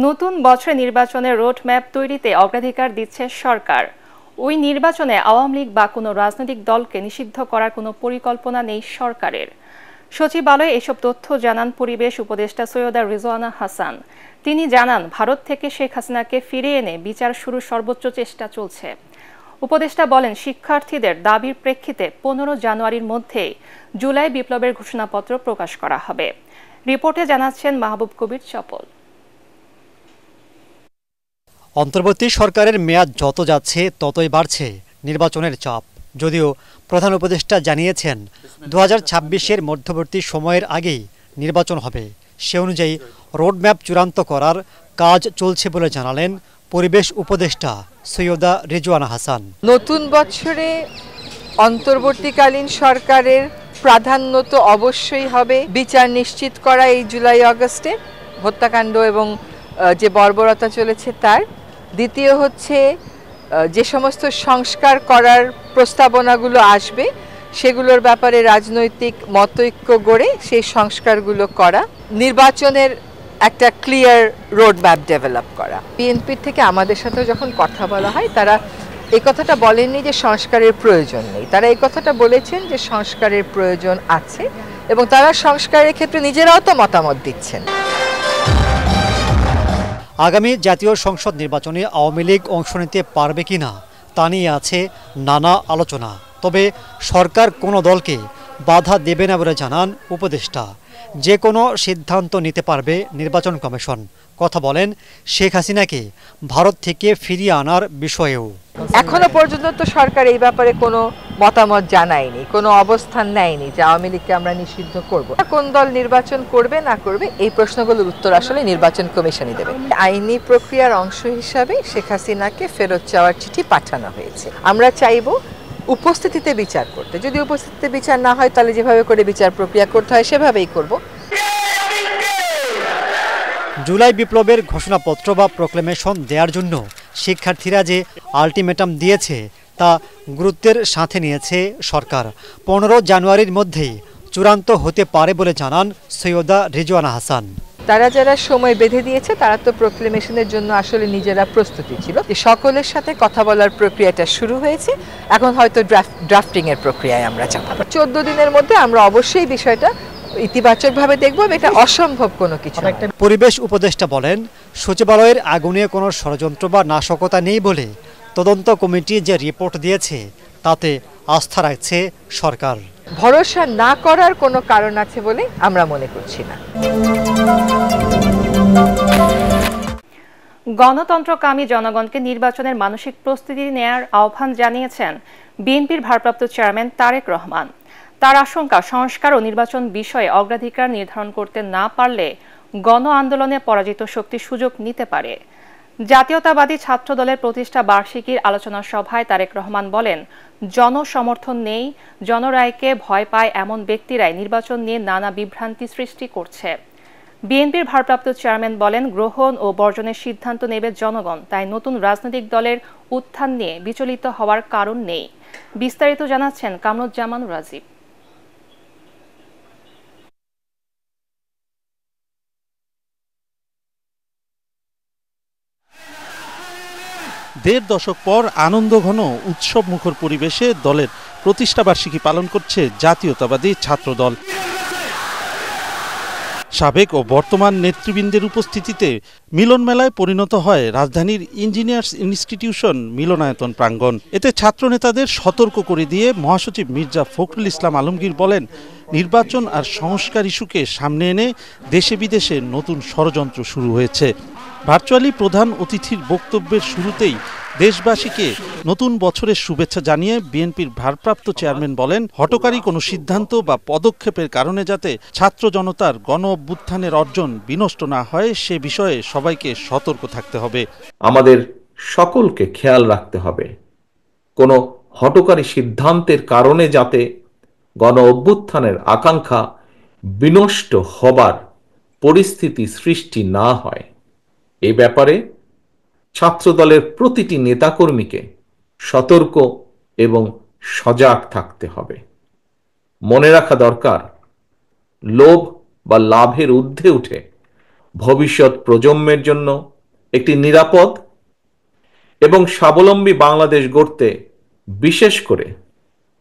নতুন বছরে নির্বাচনের রোডম্যাপ তৈরিতে অগ্রাধিকার দিচ্ছে সরকার। ওই নির্বাচনে আওয়ামী লীগ বা কোনো রাজনৈতিক দলকে নিষিদ্ধ করার কোনো পরিকল্পনা নেই সরকারের। সচিবালয়ে এসব তথ্য জানান পরিবেশ উপদেষ্টা সৈয়দা রিজওয়ানা হাসান। তিনি জানান, ভারত থেকে শেখ হাসিনাকে ফিরিয়ে এনে বিচার শুরুর সর্বোচ্চ চেষ্টা চলছে। উপদেষ্টা বলেন, শিক্ষার্থীদের দাবির প্রেক্ষিতে 15 জানুয়ারির মধ্যে জুলাই বিপ্লবের ঘোষণাপত্র প্রকাশ করা হবে। রিপোর্টে জানাচ্ছেন মাহবুব কবির চপল। অন্তর্বর্তী সরকারের মেয়াদ যত যাচ্ছে ততই বাড়ছে নির্বাচনের চাপ। যদিও প্রধান উপদেষ্টা জানিয়েছেন 2026-এর মধ্যবর্তী সময়ের আগেই নির্বাচন হবে, সে অনুযায়ী রোডম্যাপ চূড়ান্ত করার কাজ চলছে বলে জানালেন পরিবেশ উপদেষ্টা সৈয়দা রিজওয়ানা হাসান। নতুন বছরে অন্তর্বর্তীকালীন সরকারের প্রাধান্য তো অবশ্যই হবে বিচার নিশ্চিত করা এই জুলাই আগস্টে হত্যাকাণ্ড এবং যে বর্বরতা চলেছে তার। দ্বিতীয় হচ্ছে যে সমস্ত সংস্কার করার প্রস্তাবনাগুলো আসবে সেগুলোর ব্যাপারে রাজনৈতিক মতৈক্য গড়ে সেই সংস্কারগুলো করা, নির্বাচনের একটা ক্লিয়ার রোডম্যাপ ডেভেলপ করা। বিএনপির থেকে আমাদের সাথে যখন কথা বলা হয় তারা এই কথাটা বলেননি যে সংস্কারের প্রয়োজন নেই, তারা এই কথাটা বলেছেন যে সংস্কারের প্রয়োজন আছে এবং তারা সংস্কারের ক্ষেত্রে নিজেরাও তো মতামত দিচ্ছেন। আগামী জাতীয় সংসদ নির্বাচনে আওয়ামী লীগ অংশ নিতে পারবে কিনা তা নিয়ে আছে নানা আলোচনা। তবে সরকার কোনো দলকে বাধা দেবে না বলে জানান উপদেষ্টা। যে কোনো সিদ্ধান্ত নিতে পারবে নির্বাচন কমিশন। কথা বলেন শেখ হাসিনাকে ভারত থেকে ফিরিয়ে আনার বিষয়েও। এখনো পর্যন্ত তো সরকার এই ব্যাপারে কোনো মতামত জানায়নি, কোনো অবস্থান নেয়নি যে আওয়ামী লীগকে আমরা নিষিদ্ধ করব। কোন দল নির্বাচন করবে না করবে এই প্রশ্নগুলোর উত্তর আসলে নির্বাচন কমিশনই দেবে। আইনি প্রক্রিয়ার অংশ হিসাবে শেখ হাসিনাকে ফেরত চাওয়ার চিঠি পাঠানো হয়েছে। আমরা চাইব উপস্থিতিতে বিচার করতে। যদি উপস্থিতিতে বিচার না হয় তাহলে যেভাবে করে বিচার প্রক্রিয়া করতে হয় সেভাবেই করব। জুলাই বিপ্লবের ঘোষণাপত্র বা প্রক্লেমেশন দেওয়ার জন্য শিক্ষার্থীরা যে আলটিমেটাম দিয়েছে তা গুরুত্বের সাথে নিয়েছে সরকার। 15 জানুয়ারির মধ্যেই চূড়ান্ত হতে পারে বলে জানান সৈয়দা রিজওয়ানা হাসান। তারা যারা সময় বেঁধে দিয়েছে তারা তো প্রক্লেমেশনের জন্য আসলে নিজেরা প্রস্তুতি ছিল। সকলের সাথে কথা বলার প্রক্রিয়াটা শুরু হয়েছে, এখন হয়তো ড্রাফটিং এর প্রক্রিয়ায় আমরা যাব। 14 দিনের মধ্যে আমরা অবশ্যই বিষয়টা ইতিবাচকভাবে দেখব, এটা অসম্ভব কোনো কিছু। পরিবেশ উপদেষ্টা বলেন, সচিবালয়ের আগুনে কোনো ষড়যন্ত্র বা নাশকতা নেই বলে তদন্ত কমিটি যে রিপোর্ট দিয়েছে তাতে আস্থা রাখছে সরকার। ভরসা না করার কোনো কারণ আছে বলে আমরা মনে করছি না। গণতন্ত্রকামী জনগণকে নির্বাচনের মানসিক প্রস্তুতি নেয়ার আহ্বান জানিয়েছেন বিএনপির ভারপ্রাপ্ত চেয়ারম্যান তারেক রহমান। তার আশঙ্কা, সংস্কার ও নির্বাচন বিষয়ে অগ্রাধিকার নির্ধারণ করতে না পারলে গণ আন্দোলনে পরাজিত শক্তি সুযোগ নিতে পারে। জাতীয়তাবাদী ছাত্র দলের প্রতিষ্ঠা বার্ষিকীর আলোচনা সভায় তারেক রহমান বলেন, জনসমর্থন নেই, জনরায়কে ভয় পায় এমন ব্যক্তিরাই নির্বাচন নিয়ে নানা বিভ্রান্তি সৃষ্টি করছে। বিএনপির ভারপ্রাপ্ত চেয়ারম্যান বলেন, গ্রহণ ও বর্জনের সিদ্ধান্ত নেবে জনগণ, তাই নতুন রাজনৈতিক দলের উত্থান নিয়ে বিচলিত হওয়ার কারণ নেই। বিস্তারিত জানাচ্ছেন কামরুজ্জামান রাজীব। ১.৫ দশক পর আনন্দঘন উৎসবমুখর পরিবেশে দলের প্রতিষ্ঠাবার্ষিকী পালন করছে জাতীয়তাবাদী ছাত্রদল। সাবেক ও বর্তমান নেতৃবৃন্দের উপস্থিতিতে মিলন মেলায় পরিণত হয় রাজধানীর ইঞ্জিনিয়ার্স ইনস্টিটিউশন মিলনায়তন প্রাঙ্গণ। এতে ছাত্র নেতাদের সতর্ক করে দিয়ে মহাসচিব মির্জা ফখরুল ইসলাম আলমগীর বলেন, নির্বাচন আর সংস্কার ইস্যুকে সামনে এনে দেশে বিদেশে নতুন ষড়যন্ত্র শুরু হয়েছে। ভার্চুয়ালি প্রধান অতিথির বক্তব্যের শুরুতেই দেশবাসীকে নতুন বছরের শুভেচ্ছা জানিয়ে বিএনপির ভারপ্রাপ্ত চেয়ারম্যান বলেন, হঠকারী কোনো সিদ্ধান্ত বা পদক্ষেপের কারণে যাতে ছাত্র জনতার গণ অভ্যুত্থানের অর্জন বিনষ্ট না হয় সে বিষয়ে সবাইকে সতর্ক থাকতে হবে। আমাদের সকলকে খেয়াল রাখতে হবে, কোনো হঠকারী সিদ্ধান্তের কারণে যাতে গণ অভ্যুত্থানের আকাঙ্ক্ষা বিনষ্ট হবার পরিস্থিতি সৃষ্টি না হয়। এ ব্যাপারে ছাত্রদলের প্রতিটি নেতাকর্মীকে সতর্ক এবং সজাগ থাকতে হবে। মনে রাখা দরকার, লোভ বা লাভের ঊর্ধ্বে উঠে ভবিষ্যৎ প্রজন্মের জন্য একটি নিরাপদ এবং স্বাবলম্বী বাংলাদেশ গড়তে বিশেষ করে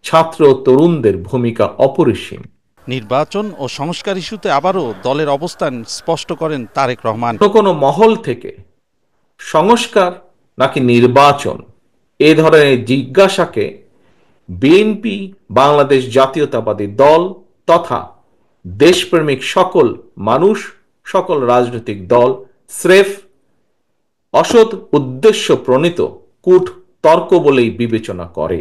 ছাত্র ও তরুণদের ভূমিকা অপরিসীম। নির্বাচন ও সংস্কার ইস্যুতে আবারও দলের অবস্থান স্পষ্ট করেন তারেক রহমান। কোনো মহল থেকে সংস্কার নাকি নির্বাচন এ ধরনের জিজ্ঞাসাকে বিএনপি বাংলাদেশ জাতীয়তাবাদী দল তথা দেশপ্রেমিক সকল মানুষ, সকল রাজনৈতিক দল স্রেফ অসৎ উদ্দেশ্য প্রণীত কূট তর্ক বলেই বিবেচনা করে।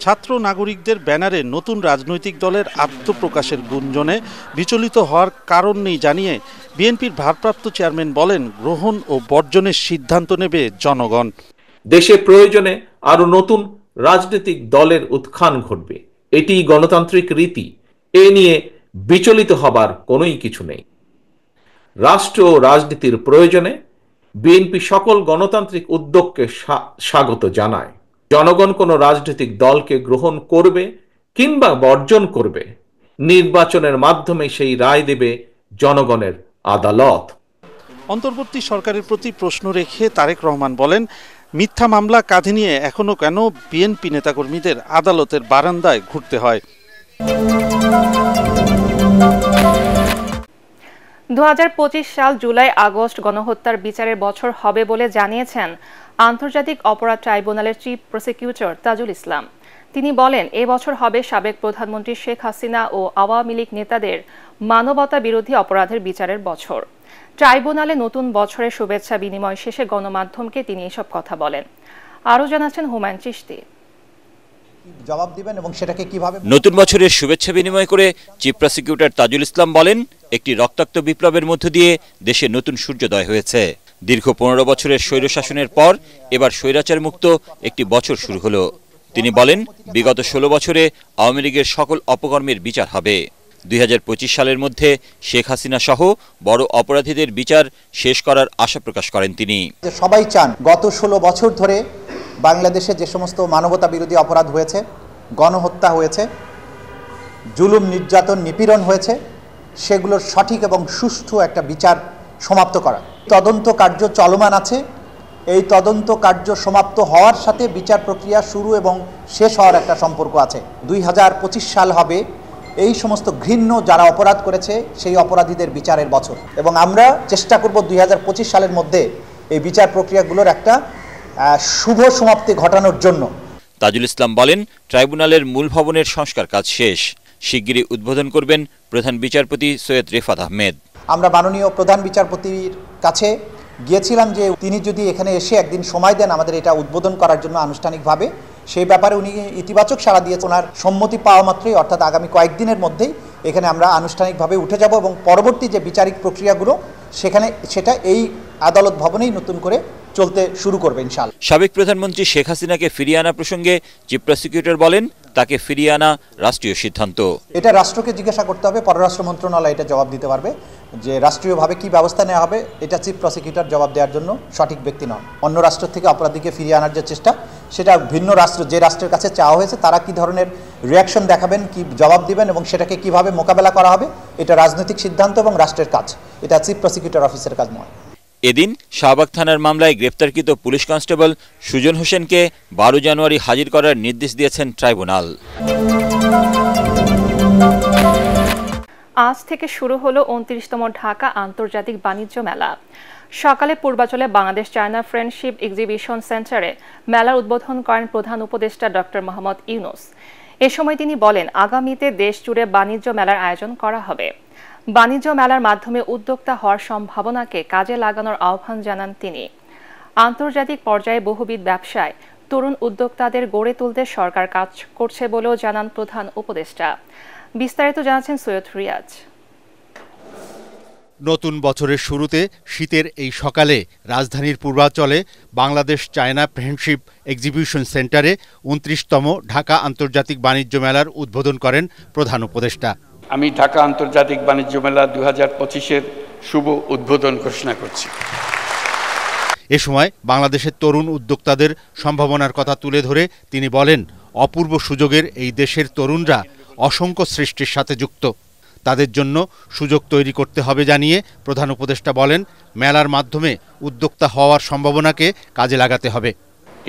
ছাত্র নাগরিকদের ব্যানারে নতুন রাজনৈতিক দলের আত্মপ্রকাশের গুঞ্জনে বিচলিত হওয়ার কারণ নেই জানিয়ে বিএনপির ভারপ্রাপ্ত চেয়ারম্যান বলেন, গ্রহণ ও বর্জনের সিদ্ধান্ত নেবে জনগণ। দেশে প্রয়োজনে আরো নতুন রাজনৈতিক দলের উত্থান ঘটবে, এটি গণতান্ত্রিক রীতি, এ নিয়ে বিচলিত হবার কোনোই কিছু নেই। রাষ্ট্র ও রাজনীতির প্রয়োজনে বিএনপি সকল গণতান্ত্রিক উদ্যোগকে স্বাগত জানায়। জনগণ কোনো রাজনৈতিক দলকে গ্রহণ করবে কিংবা বর্জন করবে, নির্বাচনের মাধ্যমে সেই রায় দেবে জনগণের আদালত। অন্তর্বর্তী সরকারের প্রতি প্রশ্ন রেখে তারেক রহমান বলেন, মিথ্যা মামলা কাঁধে নিয়ে এখনো কেন বিএনপি নেতাকর্মীদের আদালতের বারান্দায় ঘুরতে হয়। 2025 সাল জুলাই আগস্ট গণহত্যার বিচারের বছর হবে বলে জানিয়েছেন আন্তর্জাতিক অপরাধ ট্রাইব্যুনালের চিফ প্রসিকিউটর তাজুল ইসলাম। তিনি বলেন, এ বছর হবে সাবেক প্রধানমন্ত্রী শেখ হাসিনা ও আওয়ামী লীগ নেতাদের মানবতা বিরোধী অপরাধের বিচারের বছর। ট্রাইব্যুনালে নতুন বছরের শুভেচ্ছা বিনিময় শেষে গণমাধ্যমকে তিনি এসব কথা বলেন। আরও জানাচ্ছেন হুমায়ুন চিশতি। জবাব দিবেন এবং সেটাকে কিভাবে নতুন বছরের শুভেচ্ছা বিনিময় করে চিফ প্রসিকিউটর তাজুল ইসলাম বলেন, একটি রক্তাক্ত বিপ্লবের মধ্য দিয়ে দেশে নতুন সূর্যোদয় হয়েছে। দীর্ঘ 15 বছরের স্বৈরশাসনের পর এবার স্বৈরাচার মুক্ত একটি বছর শুরু হলো। তিনি বলেন, বিগত 16 বছরে আওয়ামী লীগের সকল অপকর্মের বিচার হবে। 2025 সালের মধ্যে শেখ হাসিনা সহ বড় অপরাধীদের বিচার শেষ করার আশা প্রকাশ করেন তিনি। সবাই চান গত 16 বছর ধরে বাংলাদেশে যে সমস্ত মানবতা বিরোধী অপরাধ হয়েছে, গণহত্যা হয়েছে, জুলুম নির্যাতন নিপীড়ন হয়েছে, সেগুলোর সঠিক এবং সুষ্ঠু একটা বিচার সমাপ্ত করা। তদন্ত কার্য চলমান আছে। এই তদন্ত কার্য সমাপ্ত হওয়ার সাথে বিচার প্রক্রিয়া শুরু এবং শেষ হওয়ার একটা সম্পর্ক আছে। 2025 সাল হবে এই সমস্ত ঘৃণ্য যারা অপরাধ করেছে সেই অপরাধীদের বিচারের বছর, এবং আমরা চেষ্টা করব 2025 সালের মধ্যে এই বিচার প্রক্রিয়াগুলোর একটা শুভ সমাপ্তি ঘটানোর জন্য। তাজুল ইসলাম বলেন, ট্রাইব্যুনালের মূল ভবনের সংস্কার কাজ শেষ, শিগগিরই উদ্বোধন করবেন প্রধান বিচারপতি সৈয়দ রেফাত আহমেদ। আমরা মাননীয় প্রধান বিচারপতির কাছে গিয়েছিলাম যে তিনি যদি এখানে এসে একদিন সময় দেন আমাদের এটা উদ্বোধন করার জন্য আনুষ্ঠানিকভাবে, সেই ব্যাপারে উনি ইতিবাচক সাড়া দিয়েছেন। ওনার সম্মতি পাওয়া মাত্রই, অর্থাৎ আগামী কয়েকদিনের মধ্যেই এখানে আমরা আনুষ্ঠানিকভাবে উঠে যাব এবং পরবর্তী যে বিচারিক প্রক্রিয়াগুলো সেটা এই আদালত ভবনেই নতুন করে চলতে শুরু করবে ইনশাআল্লাহ। সাবেক প্রধানমন্ত্রী শেখ হাসিনাকে ফিরিয়ে আনা প্রসঙ্গে চিফ প্রসিকিউটর বলেন, তাকে ফিরিয়ে আনা রাষ্ট্রীয় সিদ্ধান্ত। এটা রাষ্ট্রকে জিজ্ঞাসা করতে হবে, পররাষ্ট্র মন্ত্রণালয় এটা জবাব দিতে পারবে যে রাষ্ট্রীয়ভাবে কি ব্যবস্থা নেওয়া হবে। এটা চিফ প্রসিকিউটর জবাব দেওয়ার জন্য সঠিক ব্যক্তি নন। অন্য রাষ্ট্র থেকে অপরাধীকে ফিরিয়ে আনার যে চেষ্টা, সেটা ভিন্ন রাষ্ট্র, যে রাষ্ট্রের কাছে চাওয়া হয়েছে তারা কি ধরনের রিয়াকশন দেখাবেন, কি জবাব দিবেন এবং সেটাকে কিভাবে মোকাবেলা করা হবে, এটা রাজনৈতিক সিদ্ধান্ত এবং রাষ্ট্রের কাজ। এটা চিফ প্রসিকিউটর অফিসের কাজ নয়। এদিন শাহবাগ থানার মামলায় গ্রেপ্তারকৃত পুলিশ কনস্টেবল সুজন হোসেনকে 12 জানুয়ারি হাজির করার নির্দেশ দিয়েছেন ট্রাইব্যুনাল। আজ থেকে শুরু হলো 29তম ঢাকা আন্তর্জাতিক বাণিজ্য মেলা। সকালে পূর্বাচলে বাংলাদেশ চায়না ফ্রেন্ডশিপ এক্সিবিশন সেন্টারে মেলার উদ্বোধন করেন প্রধান উপদেষ্টা ডক্টর মোহাম্মদ ইউনূস। এ সময় তিনি বলেন, আগামীতে দেশ জুড়ে বাণিজ্য মেলার আয়োজন করা হবে। বাণিজ্য মেলার মাধ্যমে উদ্যোক্তা হওয়ার সম্ভাবনাকে কাজে লাগানোর আহ্বান জানান তিনি। আন্তর্জাতিক পর্যায়ে বহুবিধ ব্যবসায় তরুণ উদ্যোক্তাদের গড়ে তুলতে সরকার কাজ করছে বলেও জানান প্রধান উপদেষ্টা। বিস্তারিত জানাচ্ছেন সৈয়দ রিয়াজ। নতুন বছরের শুরুতে শীতের এই সকালে রাজধানীর পূর্বাঞ্চলে বাংলাদেশ চায়না ফ্রেন্ডশিপ এক্সিবিশন সেন্টারে 29তম ঢাকা আন্তর্জাতিক বাণিজ্য মেলার উদ্বোধন করেন প্রধান উপদেষ্টা। আমি ঢাকা আন্তর্জাতিক বাণিজ্য মেলা 2025-এর শুভ উদ্বোধন ঘোষণা করছি। এ সময় বাংলাদেশের তরুণ উদ্যোক্তাদের সম্ভাবনার কথা তুলে ধরে তিনি বলেন, অপূর্ব সুযোগের এই দেশের তরুণরা অসংখ্য সৃষ্টির সাথে যুক্ত। তাদের জন্য সুযোগ তৈরি করতে হবে জানিয়ে প্রধান উপদেষ্টা বলেন, মেলার মাধ্যমে উদ্যোক্তা হওয়ার সম্ভাবনাকে কাজে লাগাতে হবে।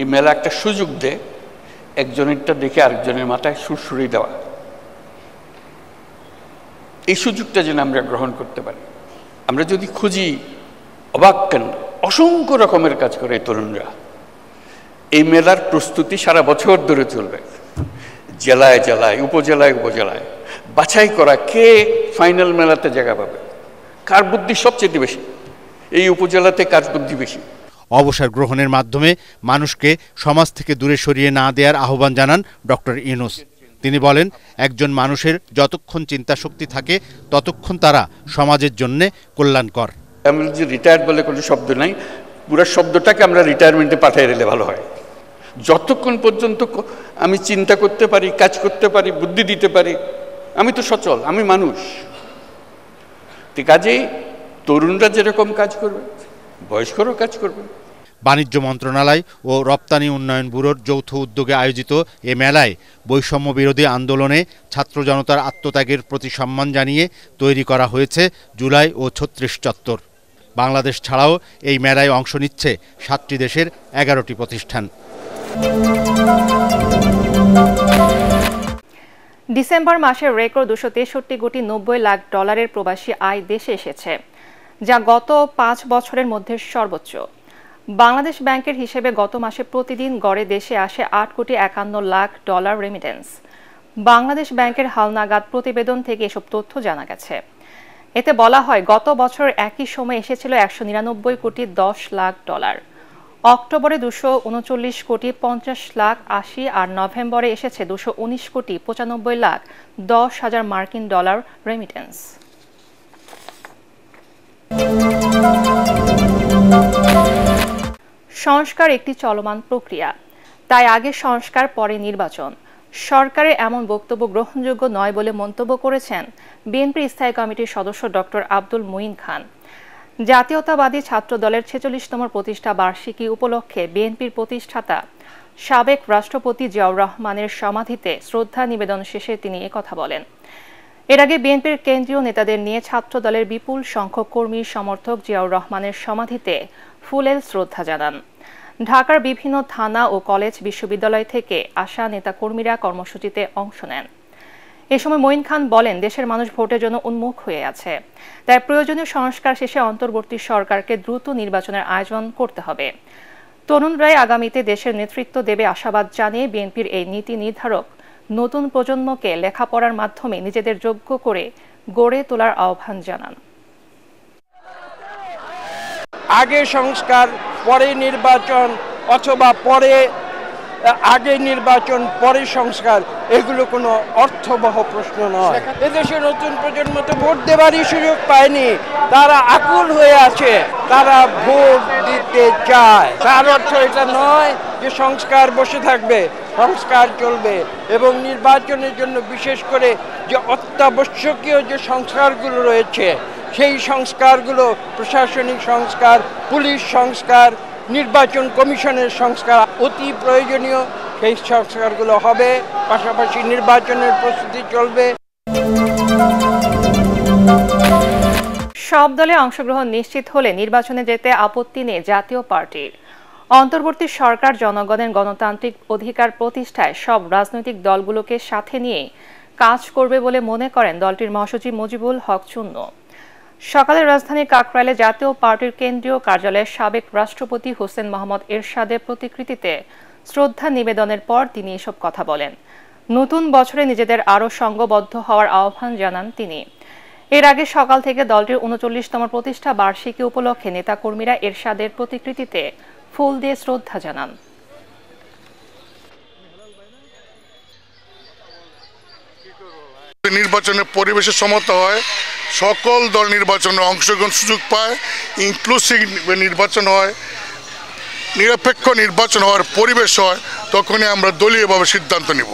এই মেলা একটা সুযোগ দেয় একজনেরটা দেখে আরেকজনের মাথায় সুরসুরি দেওয়া। এই সুযোগটা যেন আমরা গ্রহণ করতে পারি। আমরা যদি খুঁজি, অবাক কেন, অসংখ্য রকমের কাজ করে তরুণরা। এই মেলার প্রস্তুতি সারা বছর ধরে চলবে, জেলায় জেলায়, উপজেলায় উপজেলায় বাছাই করা কে ফাইনাল মেলাতে জায়গা পাবে, কার বুদ্ধি সবচেয়ে বেশি, এই উপজেলাতে কার বুদ্ধি বেশি। অবসর গ্রহণের মাধ্যমে মানুষকে সমাজ থেকে দূরে সরিয়ে না দেওয়ার আহ্বান জানান ডক্টর ইউনূস। তিনি বলেন, একজন মানুষের যতক্ষণ চিন্তা শক্তি থাকে ততক্ষণ তারা সমাজের জন্য কল্যাণকর। আমরা যে রিটায়ার্ড বলে কোনো শব্দ নাই, পুরো শব্দটাকে আমরা রিটায়ারমেন্টে পাঠিয়ে দিলে ভালো হয়। যতক্ষণ পর্যন্ত আমি চিন্তা করতে পারি, কাজ করতে পারি, বুদ্ধি দিতে পারি, আমি তো সচল, আমি মানুষ। কাজেই তরুণরা যেরকম কাজ করবে, বয়স্করাও কাজ করবে। বাণিজ্য মন্ত্রণালয় ও রপ্তানি উন্নয়ন ব্যুরোর যৌথ উদ্যোগে আয়োজিত এ মেলায় বৈষম্য বিরোধী আন্দোলনে ছাত্র জনতার আত্মত্যাগের প্রতি সম্মান জানিয়ে তৈরি করা হয়েছে জুলাই ও ৩৬ চত্বর। বাংলাদেশ ছাড়াও এই মেলায় অংশ নিচ্ছে ৭টি দেশের ১১টি প্রতিষ্ঠান। ডিসেম্বর মাসে রেকর্ড ২৬৩ কোটি ৯০ লাখ ডলারের প্রবাসী আয় দেশে এসেছে, যা গত ৫ বছরের মধ্যে সর্বোচ্চ। বাংলাদেশ ব্যাংকের হিসেবে গত মাসে প্রতিদিন গড়ে দেশে আসে ৮ কোটি ৫১ লাখ ডলার রেমিটেন্স। বাংলাদেশ ব্যাংকের হালনাগাদ প্রতিবেদন থেকে এসব তথ্য জানা গেছে। এতে বলা হয়, গত বছর একই সময় এসেছিল ১৯৯ কোটি ১০ লাখ ডলার, অক্টোবরে ২৩৯ কোটি ৫০ লাখ ৮০ আর নভেম্বরে এসেছে ২১৯ কোটি ৯৫ লাখ ১০ হাজার মার্কিন ডলার রেমিটেন্স। সংস্কার একটি চলমান প্রক্রিয়া, তাই আগে সংস্কার পরে নির্বাচন। সরকারের এমন বক্তব্য গ্রহণযোগ্য নয় বলে মন্তব্য করেছেন বিএনপির স্থায়ী কমিটির সদস্য ডক্টর আব্দুল মুঈন খান। জাতীয়তাবাদী ছাত্র দলের ৪৬তম প্রতিষ্ঠা বার্ষিকী উপলক্ষে বিএনপির প্রতিষ্ঠাতা সাবেক রাষ্ট্রপতি জিয়াউর রহমানের সমাধিতে শ্রদ্ধা নিবেদন শেষে তিনি একথা বলেন। এর আগে বিএনপির কেন্দ্রীয় নেতাদের নিয়ে ছাত্র দলের বিপুল সংখ্যক কর্মী সমর্থক জিয়াউর রহমানের সমাধিতে ফুলেল শ্রদ্ধা জানান। ঢাকার বিভিন্ন থানা ও কলেজ, বিশ্ববিদ্যালয় থেকে আসা নেতাকর্মীরা কর্মসূচিতে অংশ নেন। এ সময় মঈন খান বলেন, দেশের মানুষ ভোটের জন্য উন্মুখ হয়ে আছে, তাই প্রয়োজনীয় সংস্কার শেষে অন্তর্বর্তী সরকারকে দ্রুত নির্বাচনের আয়োজন করতে হবে। তরুণরাই আগামীতে দেশের নেতৃত্ব দেবে আশাবাদ জানিয়ে বিএনপির এই নীতি নির্ধারক নতুন প্রজন্মকে লেখাপড়ার মাধ্যমে নিজেদের যোগ্য করে গড়ে তোলার আহ্বান জানান। আগে সংস্কার পরে নির্বাচন, অথবা আগে নির্বাচন পরে সংস্কার, এগুলো কোনো অর্থবহ প্রশ্ন নয়। এদেশে নতুন প্রজন্ম তো ভোট দেওয়ারই সুযোগ পায়নি, তারা আকুল হয়ে আছে, তারা ভোট দিতে চায়। তার অর্থ এটা নয় যে সংস্কার বসে থাকবে, সংস্কার চলবে। এবং নির্বাচনের জন্য বিশেষ করে যে অত্যাবশ্যকীয় যে সংস্কারগুলো রয়েছে, সেই সংস্কারগুলো প্রশাসনিক সংস্কার, পুলিশ সংস্কার, নির্বাচন কমিশনের সংস্কার অতি প্রয়োজনীয়। সেই সংস্কারগুলো হবে, পাশাপাশি নির্বাচনের প্রস্তুতি চলবে। সব দলে অংশগ্রহণ নিশ্চিত হলে নির্বাচনে যেতে আপত্তি নেই জাতীয় পার্টির। অন্তর্বর্তী সরকার জনগণের গণতান্ত্রিক অধিকার প্রতিষ্ঠায় সব রাজনৈতিক দলগুলোকে সাথে নিয়ে কাজ করবে বলে মনে করেন দলটির মহাসচিব মুজিবুল হক চুন্নু। সকালে রাজধানীর কাকরাইলে জাতীয় পার্টির কেন্দ্রীয় কার্যালয়ে সাবেক রাষ্ট্রপতি হোসেন মোহাম্মদ এরশাদের প্রতিকৃতিতে শ্রদ্ধা নিবেদনের পর তিনি এসব কথা বলেন। নতুন বছরে নিজেদের আরও সংঘবদ্ধ হওয়ার আহ্বান জানান তিনি। এর আগে সকাল থেকে দলটির ৩৯তম প্রতিষ্ঠা বার্ষিকী উপলক্ষে নেতাকর্মীরা এরশাদের প্রতিকৃতিতে ফুল দিয়ে শ্রদ্ধা জানান। নির্বাচনের পরিবেশের সমতা হয়, সকল দল নির্বাচনে অংশগ্রহণ সুযোগ পায়, ইনক্লুসিভ নির্বাচন হয়, নিরপেক্ষ নির্বাচন হওয়ার পরিবেশ হয়, তখনই আমরা দলীয়ভাবে সিদ্ধান্ত নিব।